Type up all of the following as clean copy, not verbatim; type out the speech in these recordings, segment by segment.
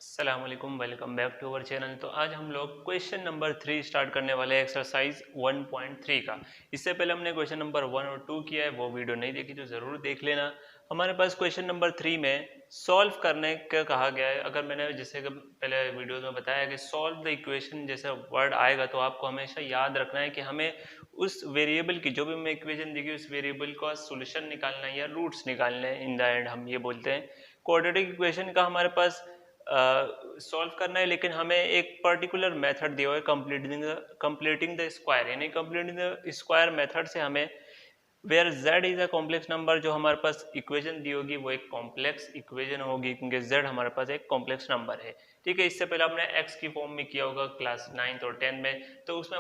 अस्सलाम वालेकुम, welcome back to our channel. तो आज हम लोग क्वेश्चन नंबर 3 स्टार्ट करने वाले हैं, एक्सरसाइज 1.3 का। इससे पहले हमने क्वेश्चन नंबर 1 और 2 किया है, वो वीडियो नहीं देखी तो ज़रूर देख लेना। हमारे पास क्वेश्चन नंबर 3 में सॉल्व करने का कहा गया है। अगर मैंने जैसे कि पहले वीडियो में बताया कि सॉल्व द इक्वेशन जैसा वर्ड आएगा तो आपको हमेशा याद रखना है कि हमें उस वेरिएबल की जो भी हमें इक्वेशन देगी उस वेरिएबल का सोल्यूशन निकालना है या रूट्स निकालने हैं। इन द एंड हम ये बोलते हैं क्वाड्रेटिक इक्वेशन का हमारे पास सॉल्व करना है, लेकिन हमें एक पर्टिकुलर मेथड दिया हुआ है कंप्लीटिंग द स्क्वायर, यानी कंप्लीटिंग द स्क्वायर मेथड से हमें where z is a complex number, जो हमारे पास इक्वेशन दी होगी वो एक कॉम्प्लेक्स इक्वेशन होगी क्योंकि z हमारे पास एक कॉम्प्लेक्स नंबर है। ठीक है, इससे पहले हमने x की फॉर्म में किया होगा क्लास 9th और 10 में, तो उसमें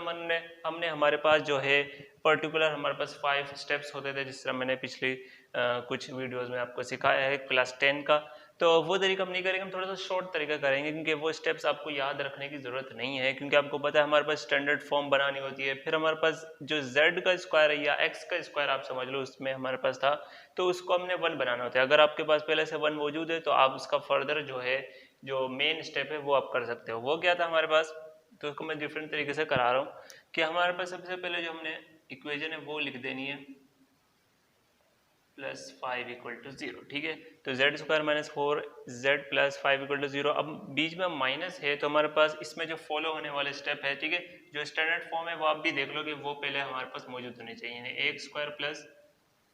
हमने हमारे पास जो है पर्टिकुलर हमारे पास 5 स्टेप्स होते थे, जिस तरह मैंने पिछली कुछ वीडियोस में आपको सिखाया है क्लास 10 का। तो वो तरीका हम नहीं करेंगे, हम थोड़ा सा शॉर्ट तरीका करेंगे क्योंकि वो स्टेप्स आपको याद रखने की ज़रूरत नहीं है, क्योंकि आपको पता है हमारे पास स्टैंडर्ड फॉर्म बनानी होती है। फिर हमारे पास जो z का स्क्वायर है या x का स्क्वायर आप समझ लो उसमें हमारे पास था, तो उसको हमने 1 बनाना होता है। अगर आपके पास पहले से 1 मौजूद है तो आप उसका फर्दर जो है जो मेन स्टेप है वो आप कर सकते हो। वो क्या था हमारे पास, तो उसको मैं डिफरेंट तरीके से करा रहा हूँ कि हमारे पास सबसे पहले जो हमने इक्वेशन है वो लिख देनी है प्लस 5 इक्वल टू 0। ठीक है, तो Z square minus 4 Z plus 5 equal to 0। अब बीच में माइनस है तो हमारे पास इसमें जो फॉलो होने वाले स्टेप है, ठीक है, जो स्टैंडर्ड फॉर्म है वो आप भी देख लो कि वो पहले हमारे पास मौजूद होने चाहिए, यानी A square plus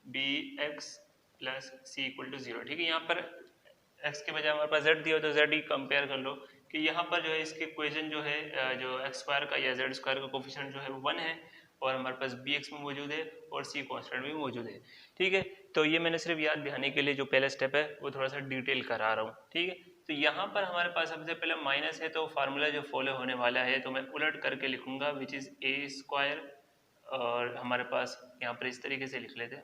B X plus C equal to 0। ठीक है, यहाँ पर x के बजाय हमारे पास z दिया हो तो z ही कंपेयर कर लो कि यहाँ पर जो है इसके इक्वेशन जो है जो x स्क्वायर का या z स्क्वायर का कोफिशिएंट जो है वो 1 है और हमारे पास bx में मौजूद है और c कांस्टेंट भी मौजूद है। ठीक है, तो ये मैंने सिर्फ याद दिलाने के लिए जो पहला स्टेप है वो थोड़ा सा डिटेल करा रहा हूँ। ठीक है, तो यहाँ पर हमारे पास सबसे पहले माइनस है तो फार्मूला जो फॉलो होने वाला है तो मैं उलट करके लिखूंगा विच इज ए स्क्वायर, और हमारे पास यहाँ पर इस तरीके से लिख लेते हैं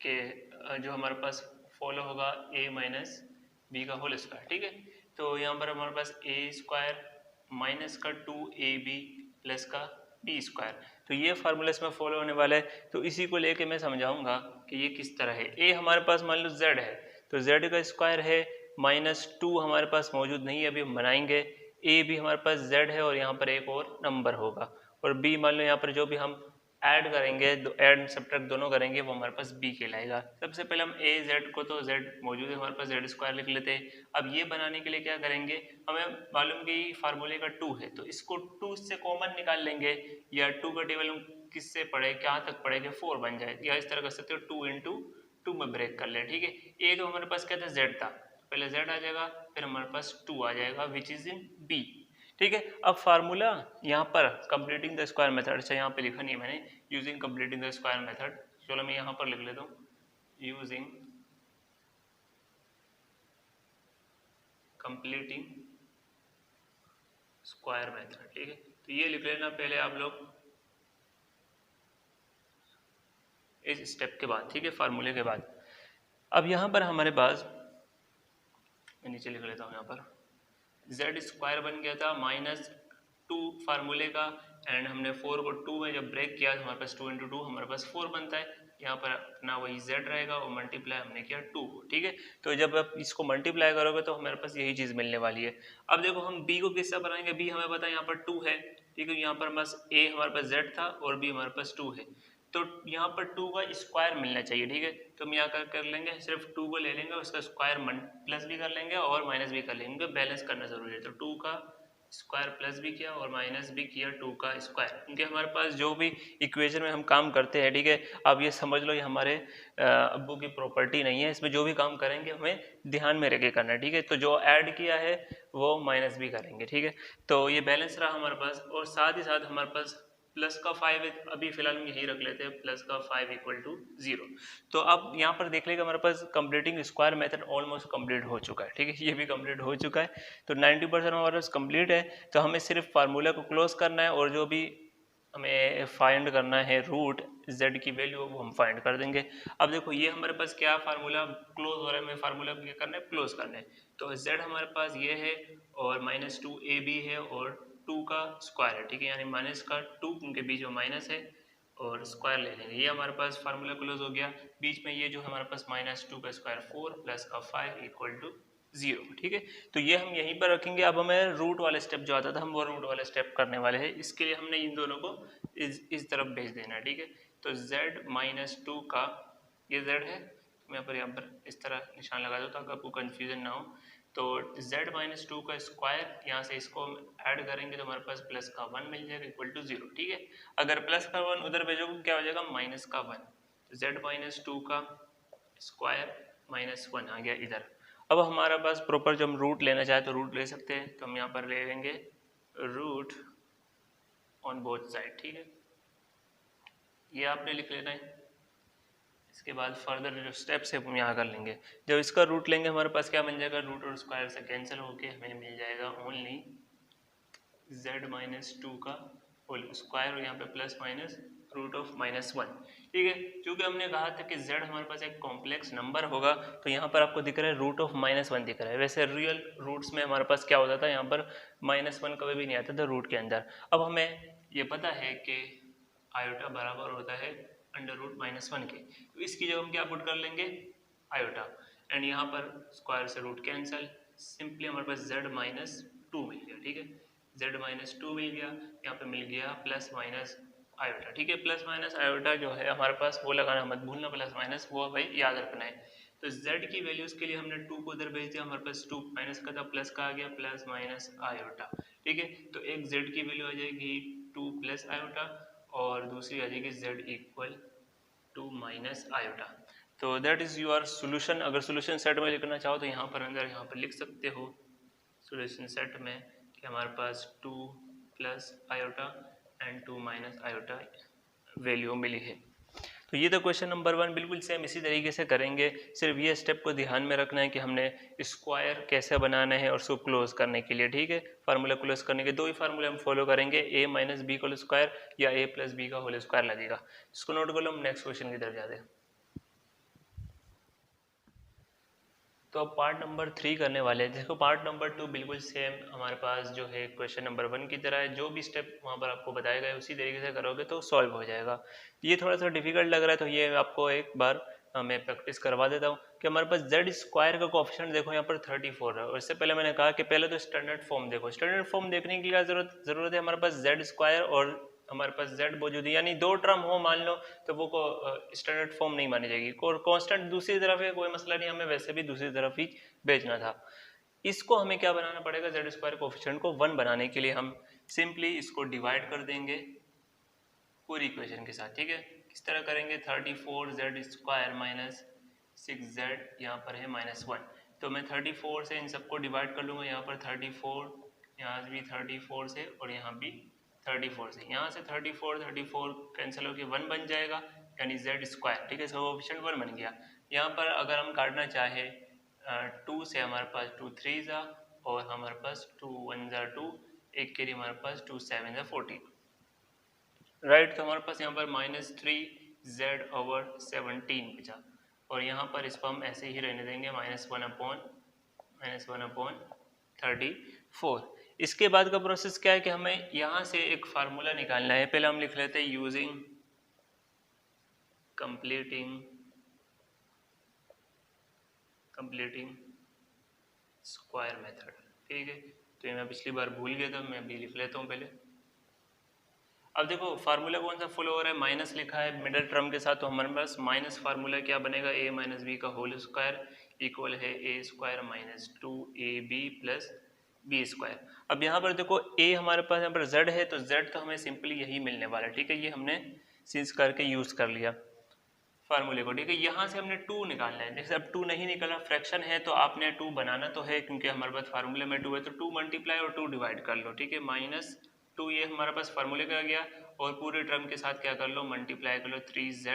कि जो हमारे पास फॉलो होगा a माइनस बी का होल स्क्वायर। ठीक है, तो यहाँ पर हमारे पास ए स्क्वायर माइनस का 2ab प्लस का बी स्क्वायर, तो ये फार्मूला इसमें फॉलो होने वाला है। तो इसी को लेके मैं समझाऊंगा कि ये किस तरह है। a हमारे पास मान लो z है तो z का स्क्वायर है, माइनस 2 हमारे पास मौजूद नहीं है, अभी हम बनाएंगे। a भी हमारे पास z है और यहाँ पर एक और नंबर होगा, और b मान लो यहाँ पर जो भी हम ऐड करेंगे, ऐड सब्ट्रैक्ट दोनों करेंगे वो हमारे पास b कहलाएगा। सबसे पहले हम a z को, तो z मौजूद है हमारे पास, z स्क्वायर लिख लेते हैं। अब ये बनाने के लिए क्या करेंगे, हमें मालूम कि फार्मूले का 2 है तो इसको 2 से कॉमन निकाल लेंगे, या 2 का टेबल किससे पढ़े, क्या तक पढ़े कि 4 बन जाए, या इस तरह कर सकते हो 2 इंटू 2 में ब्रेक कर ले। ठीक है, a तो हमारे पास क्या था, z था, पहले z आ जाएगा फिर हमारे पास 2 आ जाएगा विच इज इन b। ठीक है, अब फार्मूला यहाँ पर कंप्लीटिंग द स्क्वायर मेथड, अच्छा यहाँ पे लिखा नहीं है मैंने, using completing the square method, चलो मैं यहाँ पर लिख लेता हूँ यूजिंग कंप्लीटिंग स्क्वायर मेथड। ठीक है, तो ये लिख लेना पहले आप लोग इस स्टेप के बाद, ठीक है, फार्मूले के बाद। अब यहाँ पर हमारे पास, मैं नीचे लिख लेता हूँ यहाँ पर, जेड स्क्वायर बन गया था माइनस 2 फार्मूले का, एंड हमने 4 को 2 में जब ब्रेक किया तो हमारे पास 2 इंटू 2 हमारे पास 4 बनता है। यहाँ पर अपना वही z रहेगा और मल्टीप्लाई हमने किया 2 को। ठीक है, तो जब आप इसको मल्टीप्लाई करोगे तो हमारे पास यही चीज़ मिलने वाली है। अब देखो हम b को किससे बनाएंगे, b हमें पता है यहाँ पर 2 है। ठीक है, यहाँ पर बस a हमारे पास z था और b हमारे पास 2 है, तो यहाँ पर 2 का स्क्वायर मिलना चाहिए। ठीक है, तो हम यहाँ कर लेंगे, सिर्फ 2 को ले लेंगे, उसका स्क्वायर प्लस भी कर लेंगे और माइनस भी कर लेंगे, बैलेंस करना जरूरी है। तो 2 का स्क्वायर प्लस भी किया और माइनस भी किया 2 का स्क्वायर, क्योंकि हमारे पास जो भी इक्वेशन में हम काम करते हैं, ठीक है, अब ये समझ लो ये हमारे अब्बू की प्रॉपर्टी नहीं है, इसमें जो भी काम करेंगे हमें ध्यान में रख के करना है। ठीक है, तो जो ऐड किया है वो माइनस भी करेंगे। ठीक है, तो ये बैलेंस रहा हमारे पास, और साथ ही साथ हमारे पास प्लस का 5 अभी फिलहाल हम यही रख लेते हैं, प्लस का 5 इक्वल टू 0। तो अब यहाँ पर देख लेगा हमारे पास completing square method almost complete हो चुका है। ठीक है, ये भी कंप्लीट हो चुका है, तो 90% हमारे पास कंप्लीट है। तो हमें सिर्फ फार्मूला को क्लोज करना है और जो भी हमें फाइंड करना है रूट z की वैल्यू वो हम फाइंड कर देंगे। अब देखो ये हमारे पास क्या फार्मूला क्लोज हो रहा है, हमें फार्मूला क्या करना है, क्लोज करना है। तो z हमारे पास ये है और माइनस 2ab है और 2 का स्क्वायर है। ठीक है, यानी माइनस का 2 उनके बीच में माइनस है और स्क्वायर ले लेंगे, ये हमारे पास फार्मूला क्लोज हो गया। बीच में ये जो हमारे पास माइनस 2 का स्क्वायर 4 प्लस का 5 इक्वल टू 0, ठीक है। तो ये हम यहीं पर रखेंगे। अब हमें रूट वाला स्टेप जो आता था हम वो रूट वाला स्टेप करने वाले हैं। इसके लिए हमने इन दोनों को इस तरफ भेज देना है, ठीक है। तो z-2 का ये z है, मैं यहाँ पर इस तरह निशान लगा दूँ ताकि आपको कन्फ्यूजन ना हो। तो z-2 का स्क्वायर, यहाँ से इसको ऐड करेंगे तो हमारे पास प्लस का 1 मिल जाएगा इक्वल टू 0, ठीक है। अगर प्लस का 1 उधर भेजोगे क्या हो जाएगा, माइनस का 1। तो z-2 का स्क्वायर -1 आ गया इधर। अब हमारा पास प्रॉपर जब हम रूट लेना चाहे तो रूट ले सकते हैं। तो हम यहाँ पर ले लेंगे रूट ऑन बोथ साइड, ठीक है। ये आपने लिख लेना है। इसके बाद फर्दर जो स्टेप्स है हम यहाँ कर लेंगे। जब इसका रूट लेंगे हमारे पास क्या बन जाएगा, रूट और स्क्वायर से कैंसिल होके हमें मिल जाएगा ओनली z-2 का होल स्क्वायर और यहाँ पे प्लस माइनस रूट ऑफ -1, ठीक है। क्योंकि हमने कहा था कि z हमारे पास एक कॉम्प्लेक्स नंबर होगा, तो यहाँ पर आपको दिख रहा है रूट ऑफ -1 दिख रहा है। वैसे रियल रूट्स में हमारे पास क्या होता था, यहाँ पर -1 कभी भी नहीं आता था रूट के अंदर। अब हमें ये पता है कि आयोटा बराबर होता है अंडर रूट -1 के, तो इसकी जगह हम क्या पुट कर लेंगे, आयोटा, एंड यहाँ पर स्क्वायर से रूट कैंसिल, सिंपली हमारे पास z-2 मिल गया, ठीक है। z-2 मिल गया, यहाँ पे मिल गया प्लस माइनस आयोटा, ठीक है। प्लस माइनस आयोटा जो है हमारे पास वो लगाना मत भूलना, प्लस माइनस वो भाई याद रखना है। तो z की वैल्यूज के लिए हमने 2 को उधर भेज दिया, हमारे पास 2 माइनस का था, प्लस का आ गया, प्लस माइनस आयोटा, ठीक है। तो एक z की वैल्यू आ जाएगी 2 प्लस आयोटा और दूसरी आ जाएगी z equal to minus iota. तो दैट इज योर सोल्यूशन। अगर सोल्यूशन सेट में लिखना चाहो तो यहाँ पर अंदर यहाँ पर लिख सकते हो सोल्यूशन सेट में कि हमारे पास 2 plus iota and 2 minus iota value मिली है। तो ये तो क्वेश्चन नंबर 1 बिल्कुल सेम इसी तरीके से करेंगे। सिर्फ ये स्टेप को ध्यान में रखना है कि हमने स्क्वायर कैसे बनाना है और उसको क्लोज करने के लिए, ठीक है। फार्मूला क्लोज करने के 2 ही फार्मूले हम फॉलो करेंगे, a माइनस बी का होल स्क्वायर या a प्लस बी का होल स्क्वायर लगेगा। इसको नोट कर लो, हम नेक्स्ट क्वेश्चन की तरफ जाते हैं। तो अब पार्ट नंबर 3 करने वाले हैं। देखो पार्ट नंबर 2 बिल्कुल सेम हमारे पास जो है क्वेश्चन नंबर 1 की तरह है। जो भी स्टेप वहाँ पर आपको बताया गया है उसी तरीके से करोगे तो सॉल्व हो जाएगा। ये थोड़ा सा डिफिकल्ट लग रहा है तो ये आपको एक बार मैं प्रैक्टिस करवा देता हूँ कि हमारे पास जेड स्क्वायर का कोएफिशिएंट देखो यहाँ पर 34 है। और इससे पहले मैंने कहा कि पहले तो स्टैंडर्ड फॉर्म देखो। स्टैंडर्ड फॉर्म देखने की क्या जरूरत है, हमारे पास जेड स्क्वायर और हमारे पास z मौजूद है, यानी 2 टर्म हो मान लो तो वो स्टैंडर्ड फॉर्म नहीं मानी जाएगी। और कांस्टेंट दूसरी तरफ है, कोई मसला नहीं, हमें वैसे भी दूसरी तरफ ही भेजना था। इसको हमें क्या बनाना पड़ेगा, जेड स्क्वायर कोएफिशिएंट को 1 बनाने के लिए हम सिंपली इसको डिवाइड कर देंगे पूरी इक्वेशन के साथ, ठीक है। किस तरह करेंगे, 34z स्क्वायर माइनस 6z यहाँ पर है -1। तो मैं 34 से इन सबको डिवाइड कर लूँगा, यहाँ पर 34, यहाँ भी 34 से और यहाँ भी 34 से। यहाँ से 34 कैंसिल होकर 1 बन जाएगा यानी z स्क्वायर, ठीक है। सो ऑप्शन 1 बन गया। यहाँ पर अगर हम काटना चाहे 2 से हमारे पास 2 3 ज़ा और हमारे पास 2 1 ज़ा 2, एक के लिए हमारे पास 2 7 ज़ा 14, राइट। तो हमारे पास यहाँ पर -3z/17 बचा और यहाँ पर इसको हम ऐसे ही रहने देंगे -1/34। इसके बाद का प्रोसेस क्या है कि हमें यहाँ से एक फार्मूला निकालना है। पहले हम लिख लेते हैं यूजिंग कंप्लीटिंग स्क्वायर मेथड, ठीक है। तो ये मैं पिछली बार भूल गया था, मैं अभी लिख लेता हूँ पहले। अब देखो फार्मूला कौन सा फॉलो हो रहा है, माइनस लिखा है मिडिल टर्म के साथ, तो हमारे पास माइनस फार्मूला क्या बनेगा, a माइनस बी का होल स्क्वायर इक्वल है a square minus 2ab plus B square. अब यहाँ पर देखो a हमारे पास यहाँ पर z है तो z तो हमें सिंपली यही मिलने वाला है, ठीक है। ये हमने सीज करके यूज कर लिया फार्मूले को, ठीक है। यहाँ से हमने 2 निकालना है। जैसे अब 2 नहीं निकला, फ्रैक्शन है तो आपने 2 बनाना तो है क्योंकि हमारे पास फार्मूले में 2 है, तो 2 मल्टीप्लाई और 2 डिवाइड कर लो, ठीक है। -2 ये हमारे पास फार्मूले का गया और पूरे टर्म के साथ क्या कर लो, मल्टीप्लाई कर लो 3z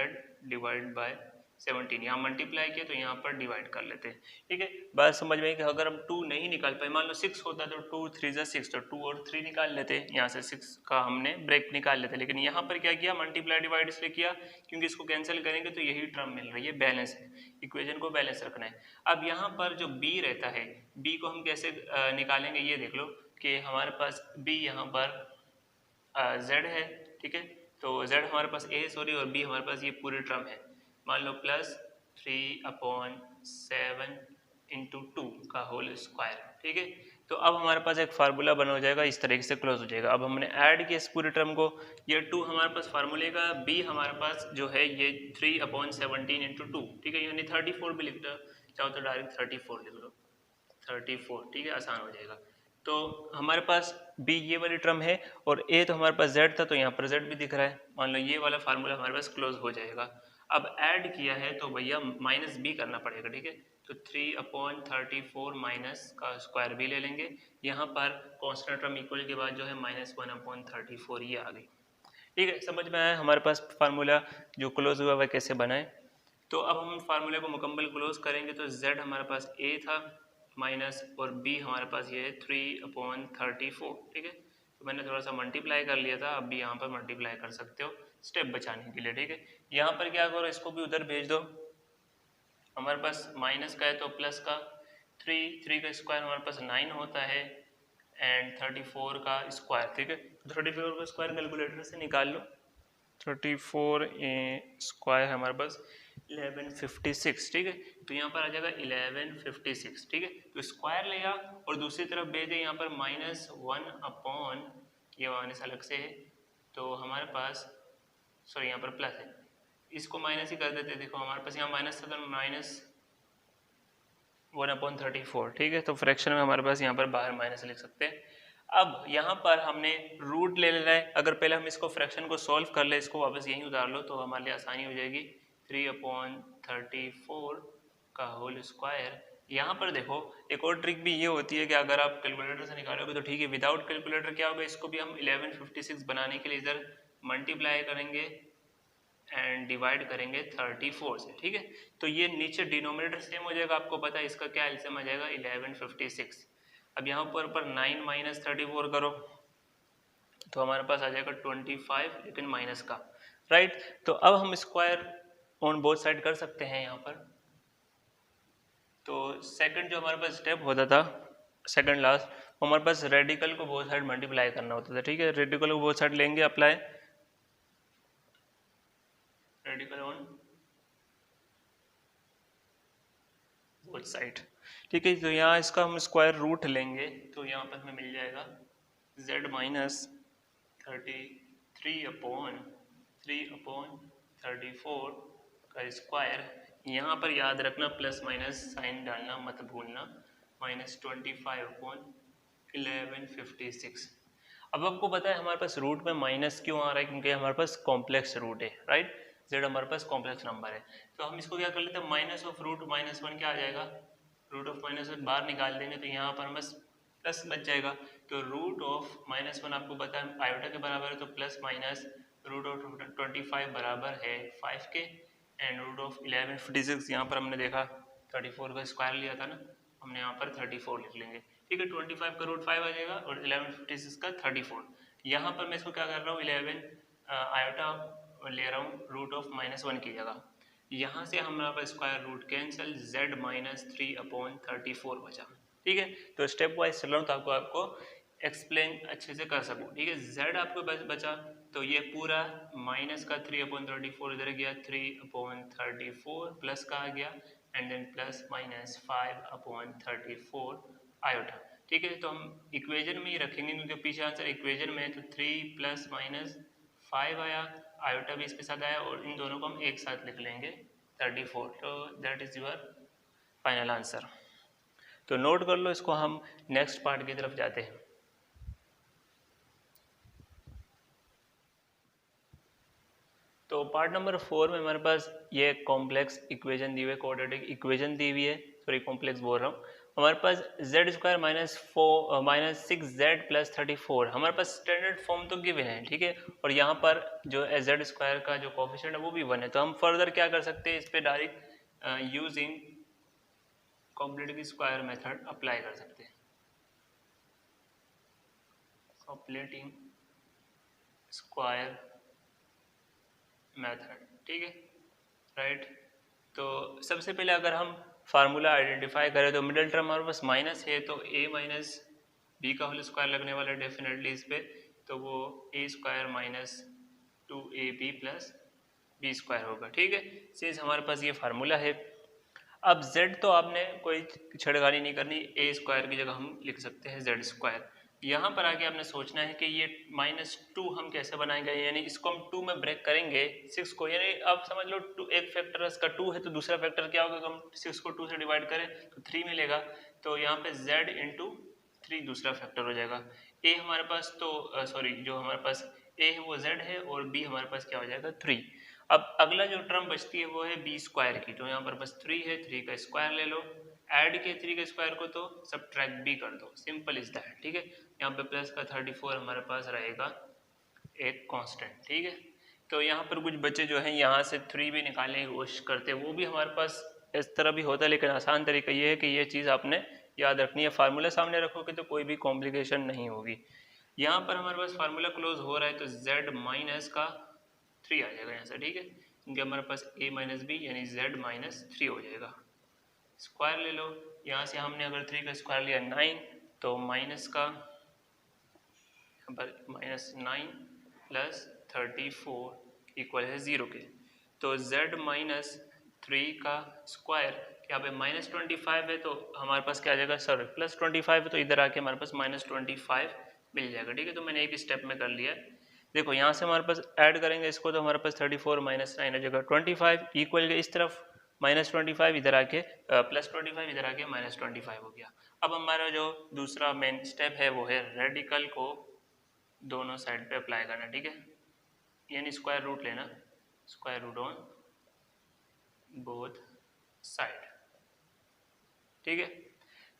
डिवाइड बाय 17। यहाँ मल्टीप्लाई किया तो यहाँ पर डिवाइड कर लेते हैं, ठीक है। बात समझ में आई कि अगर हम 2 नहीं निकाल पाए, मान लो 6 होता तो 2 3 ज़ा 6, तो 2 और 3 निकाल लेते, यहाँ से 6 का हमने ब्रेक निकाल लेते। लेकिन यहाँ पर क्या किया, मल्टीप्लाई डिवाइड इसलिए किया क्योंकि इसको कैंसिल करेंगे तो यही टर्म मिल रही है, बैलेंस है, इक्वेशन को बैलेंस रखना है। अब यहाँ पर जो b रहता है, b को हम कैसे निकालेंगे ये देख लो कि हमारे पास b यहाँ पर z है, ठीक है। तो z हमारे पास a सॉरी और b हमारे पास ये पूरी टर्म है। मान लो +3/7 इंटू 2 का होल स्क्वायर, ठीक है। तो अब हमारे पास एक फार्मूला बना हो जाएगा, इस तरीके से क्लोज हो जाएगा। अब हमने ऐड किया इस पूरे टर्म को, ये 2 हमारे पास फार्मूले का, b हमारे पास जो है ये 3/17 इंटू 2, ठीक है, यानी 34 भी लिख लो, चाहो तो डायरेक्ट 34 लिख लो, 34, ठीक है, आसान हो जाएगा। तो हमारे पास b ये वाली टर्म है और a तो हमारे पास z था, तो यहाँ पर z भी दिख रहा है, मान लो ये वाला फार्मूला हमारे पास क्लोज हो जाएगा। अब ऐड किया है तो भैया माइनस b करना पड़ेगा, ठीक है, तो 3/34 माइनस का स्क्वायर भी ले लेंगे, यहाँ पर कांस्टेंट टर्म इक्वल के बाद जो है -1/34 ये आ गई, ठीक है। समझ में आया हमारे पास फार्मूला जो क्लोज हुआ वह कैसे बनाए। तो अब हम फार्मूले को मुकम्मल क्लोज करेंगे, तो z हमारे पास a था माइनस और b हमारे पास ये है 3/34, ठीक है। तो मैंने थोड़ा सा मल्टीप्लाई कर लिया था, अब भी यहाँ पर मल्टीप्लाई कर सकते हो स्टेप बचाने के लिए, ठीक है। यहाँ पर क्या करो, इसको भी उधर भेज दो, हमारे पास माइनस का है तो प्लस का, 3 का स्क्वायर हमारे पास 9 होता है एंड 34 का स्क्वायर, ठीक है। 34 का स्क्वायर कैलकुलेटर से निकाल लो, 34 स्क्वायर हमारे पास 1156, ठीक है। तो यहाँ पर आ जाएगा 1156, ठीक है। तो स्क्वायर लेगा और दूसरी तरफ भेज दे यहाँ पर -1 अपॉन, ये माइनस अलग से है तो हमारे पास, सॉरी यहाँ पर प्लस है, इसको माइनस ही कर देते, देखो हमारे पास यहाँ माइनस था तो -1/34, ठीक है। तो फ्रैक्शन में हमारे पास यहाँ पर बाहर माइनस लिख सकते हैं। अब यहाँ पर हमने रूट ले लेना है, अगर पहले हम इसको फ्रैक्शन को सॉल्व कर ले, इसको वापस यहीं उतार लो तो हमारे लिए आसानी हो जाएगी। 3/34 का होल स्क्वायर, यहाँ पर देखो एक और ट्रिक भी ये होती है कि अगर आप कैलकुलेटर से निकालोगे तो ठीक है, विदाउट कैलकुलेटर क्या होगा, इसको भी हम 1156 बनाने के लिए इधर मल्टीप्लाई करेंगे एंड डिवाइड करेंगे 34 से, ठीक है। तो ये नीचे डिनोमिनेटर सेम हो जाएगा, आपको पता है इसका क्या एलसीएम आ जाएगा 1156। अब यहाँ पर 9 माइनस 34 करो तो हमारे पास आ जाएगा 25, लेकिन माइनस का, राइट। तो अब हम स्क्वायर ऑन बोथ साइड कर सकते हैं यहाँ पर। तो सेकंड जो हमारे पास स्टेप होता था, सेकंड लास्ट, हमारे पास रेडिकल को बोथ साइड मल्टीप्लाई करना होता था, ठीक है। रेडिकल को बोथ साइड लेंगे, apply radical on both side, ठीक है। तो यहाँ इसका हम स्क्वायर रूट लेंगे तो यहाँ पर हमें मिल जाएगा z माइनस 3/34 का स्क्वायर, यहाँ पर याद रखना प्लस माइनस साइन डालना मत भूलना, -25/1156। अब आपको पता है हमारे पास रूट में माइनस क्यों आ रहा है, क्योंकि हमारे पास कॉम्प्लेक्स रूट है, राइट। z हमारे पास कॉम्प्लेक्स नंबर है, तो हम इसको क्या कर लेते हैं, माइनस ऑफ रूट -1 क्या आ जाएगा, रूट ऑफ -1 बाहर निकाल देंगे तो यहाँ पर बस प्लस बच जाएगा। तो रूट ऑफ -1 आपको पता है आयोटा के बराबर है, तो प्लस माइनस रूट ऑफ 25 बराबर है 5 के, एंड रूट ऑफ 1156 यहाँ पर हमने देखा 34 का स्क्वायर लिया था ना, हमने यहाँ पर 34 लिख लेंगे, ठीक है। 25 का रूट 5 आ जाएगा और 1156 का 34। यहाँ पर मैं इसको क्या कर रहा हूँ, 11 आयोटा ले रहा हूँ रूट ऑफ -1 की जगह, यहाँ से हमारे पास स्क्वायर रूट कैंसिल, z -3/34 बचा, ठीक है। तो स्टेप वाइज चल रहा हूँ ताकि आपको एक्सप्लेन अच्छे से कर सकूँ, ठीक है। z आपको बचा तो ये पूरा माइनस का 3/34 इधर गया, 3/34 प्लस का आ गया and then plus minus 5/34 iota, ठीक है। तो हम इक्वेशन में ही रखेंगे क्योंकि पीछे आंसर इक्वेशन में है, तो 3 + -5 आया, आयोटा भी इसके साथ आया और इन दोनों को हम एक साथ लिख लेंगे 34। तो that is your final answer. तो नोट कर लो इसको, हम नेक्स्ट पार्ट की तरफ जाते हैं। तो पार्ट नंबर 4 में हमारे पास ये कॉम्प्लेक्स इक्वेशन दी हुई है, क्वाड्रेटिक इक्वेशन दी हुई है, सॉरी कॉम्प्लेक्स बोल रहा हूँ। हमारे पास z² -6z + 34 हमारे पास स्टैंडर्ड फॉर्म तो गिवन है, ठीक है। और यहाँ पर जो z² का जो कोफिशिएंट है वो भी 1 है, तो हम फर्दर क्या कर सकते हैं, इस पर direct using completing square method apply कर सकते हैं, कॉम्प्लेटिंग स्क्वायर मेथड, ठीक है, राइट। तो सबसे पहले अगर हम फार्मूला आइडेंटिफाई करें तो मिडिल टर्म हमारे पास माइनस है, तो a - b का होल स्क्वायर लगने वाला है डेफिनेटली इस पे, तो वो a² - 2ab + b² होगा, ठीक है। सिंस हमारे पास ये फार्मूला है, अब z तो आपने कोई छेड़खानी नहीं करनी, ए स्क्वायर की जगह हम लिख सकते हैं z स्क्वायर। यहाँ पर आके आपने सोचना है कि ये -2 हम कैसे बनाएंगे, यानी इसको हम 2 में ब्रेक करेंगे 6 को, यानी आप समझ लो एक फैक्टर इसका 2 है तो दूसरा फैक्टर क्या होगा, हम 6 को 2 से डिवाइड करें तो 3 मिलेगा, तो यहाँ पे z इंटू 3 दूसरा फैक्टर हो जाएगा। a हमारे पास तो सॉरी जो हमारे पास a है वो z है और b हमारे पास क्या हो जाएगा 3। अब अगला जो टर्म बचती है वो है b स्क्वायर की, तो यहाँ पर बस 3 है, 3 का स्क्वायर ले लो, ऐड के 3 के स्क्वायर को तो सब्ट्रैक्ट भी कर दो, सिंपल इज दैट। ठीक है, यहाँ पे प्लस का 34 हमारे पास रहेगा एक कांस्टेंट। ठीक है, तो यहाँ पर कुछ बच्चे जो हैं यहाँ से 3 भी निकालने की कोशिश करते हैं, वो भी हमारे पास इस तरह भी होता है, लेकिन आसान तरीका ये है कि ये चीज़ आपने याद रखनी है, फार्मूला सामने रखोगे तो कोई भी कॉम्प्लिकेशन नहीं होगी। यहाँ पर हमारे पास फार्मूला क्लोज हो रहा है तो z माइनस का 3 आ जाएगा यहाँ से। ठीक है, क्योंकि हमारे पास a माइनस बी यानी z माइनस 3 हो जाएगा। स्क्वायर ले लो, यहाँ से हमने अगर 3 का स्क्वायर लिया 9, तो माइनस का -9 प्लस 34 इक्वल है 0 के, तो z माइनस 3 का स्क्वायर यहाँ पे -25 है तो हमारे पास क्या आ जाएगा, सॉरी +25 है तो इधर आके हमारे पास -25 मिल जाएगा। ठीक है, तो मैंने एक स्टेप में कर लिया है। देखो यहाँ से हमारे पास ऐड करेंगे इसको तो हमारे पास 34 माइनस 9 हो जाएगा 25 इक्वल के इस तरफ -25 इधर आके +25 इधर आके -25 हो गया। अब हमारा जो दूसरा मेन स्टेप है वो है रेडिकल को दोनों साइड पे अप्लाई करना। ठीक है, यानी स्क्वायर रूट लेना, square root on both side. ठीक है,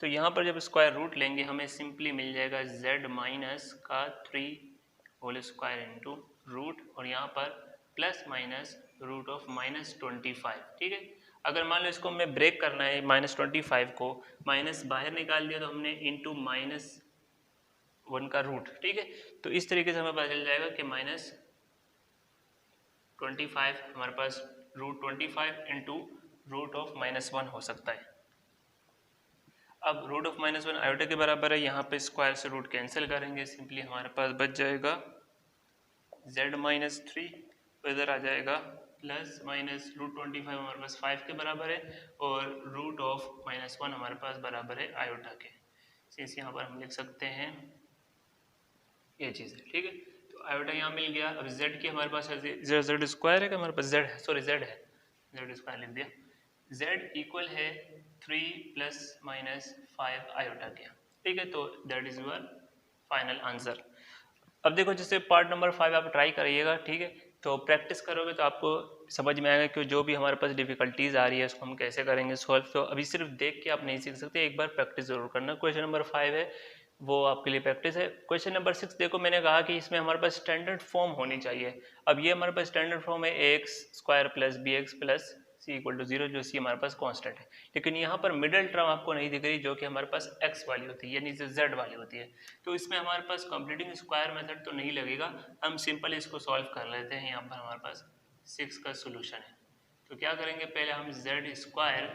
तो यहाँ पर जब स्क्वायर रूट लेंगे हमें सिंपली मिल जाएगा z माइनस का 3 होल स्क्वायर इंटू रूट और यहाँ पर प्लस माइनस रूट ऑफ -25। ठीक है, अगर मान लो इसको हमें ब्रेक करना है -25 को, माइनस बाहर निकाल दिया तो हमने इंटू -1 का रूट। ठीक है, तो इस तरीके से हमें पता चल जाएगा कि -25 हमारे पास √25 इंटू रूट ऑफ -1 हो सकता है। अब रूट ऑफ -1 आयोटा के बराबर है, यहाँ पे स्क्वायर से रूट कैंसिल करेंगे, सिंपली हमारे पास बच जाएगा z माइनस 3, इधर आ जाएगा प्लस माइनस √25 हमारे पास 5 के बराबर है और रूट ऑफ -1 हमारे पास बराबर है आयोटा के। इस यहाँ पर हम लिख सकते हैं ये चीज़ है। ठीक है, तो आयोटा यहाँ मिल गया। अब z की हमारे पास z स्क्वायर है कि हमारे पास z है, सॉरी z है, z स्क्वायर लिख दिया, z इक्वल है 3 प्लस माइनस 5 आयोटा के। ठीक है, तो that is your final answer. अब देखो जैसे पार्ट नंबर 5 आप ट्राई करिएगा। ठीक है, तो प्रैक्टिस करोगे तो आपको समझ में आएगा कि जो भी हमारे पास डिफिकल्टीज आ रही है उसको हम कैसे करेंगे सॉल्व। तो अभी सिर्फ देख के आप नहीं सीख सकते, एक बार प्रैक्टिस जरूर करना। क्वेश्चन नंबर 5 है वो आपके लिए प्रैक्टिस है। क्वेश्चन नंबर 6 देखो, मैंने कहा कि इसमें हमारे पास स्टैंडर्ड फॉर्म होनी चाहिए। अब ये हमारे पास स्टैंडर्ड फॉर्म है ax square plus bx plus c equal to 0, जो c हमारे पास कांस्टेंट है, लेकिन यहाँ पर मिडिल टर्म आपको नहीं दिख रही जो कि हमारे पास x वाली होती है, यानी जो z वाली होती है। तो इसमें हमारे पास कंप्लीटिंग स्क्वायर मेथड तो नहीं लगेगा, हम सिंपल इसको सॉल्व कर लेते हैं। यहाँ पर हमारे पास 6 का सोल्यूशन है, तो क्या करेंगे, पहले हम z स्क्वायर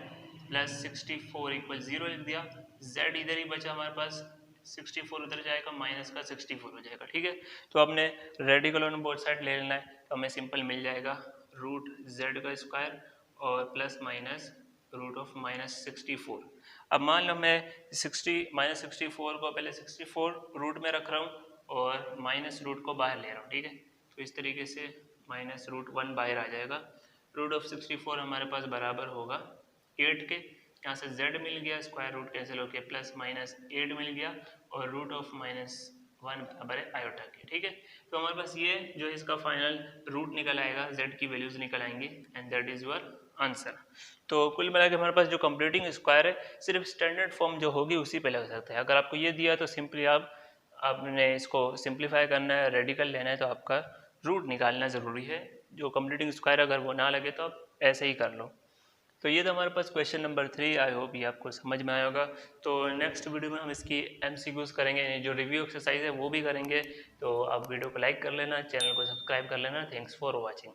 प्लस 64 इक्वल 0 लिख दिया, z इधर ही बचा हमारे पास, 64 उधर जाएगा, माइनस का 64 हो जाएगा। ठीक है, तो आपने रेडिकल ऑन बोथ साइड ले लेना है, तो हमें सिंपल मिल जाएगा रूट z का स्क्वायर और प्लस माइनस रूट ऑफ -64। अब मान लो मैं -64 को पहले 64 रूट में रख रहा हूँ और माइनस रूट को बाहर ले रहा हूँ। ठीक है, तो इस तरीके से -√1 बाहर आ जाएगा। रूट ऑफ 64 हमारे पास बराबर होगा 8 के, यहाँ से z मिल गया, स्क्वायर रूट कैंसिल होकर प्लस माइनस 8 मिल गया और रूट ऑफ -1 बराबर है आयोटा के। ठीक है, तो हमारे पास ये जो है इसका फाइनल रूट निकल आएगा, z की वैल्यूज निकल आएंगी and that is your answer. तो कुल मिला के हमारे पास जो कंप्लीटिंग स्क्वायर है सिर्फ स्टैंडर्ड फॉर्म जो होगी उसी पे लग सकता है। अगर आपको ये दिया तो सिंपली आपने इसको सिंप्लीफाई करना है, रेडिकल लेना है, तो आपका रूट निकालना ज़रूरी है। जो कंप्लीटिंग स्क्वायर अगर वो ना लगे तो आप ऐसे ही कर लो। तो ये था हमारे पास क्वेश्चन नंबर 3। आई होप ये आपको समझ में आया होगा। तो नेक्स्ट वीडियो में हम इसकी MCQs करेंगे, जो रिव्यू एक्सरसाइज है वो भी करेंगे। तो आप वीडियो को लाइक कर लेना, चैनल को सब्सक्राइब कर लेना। Thanks for watching.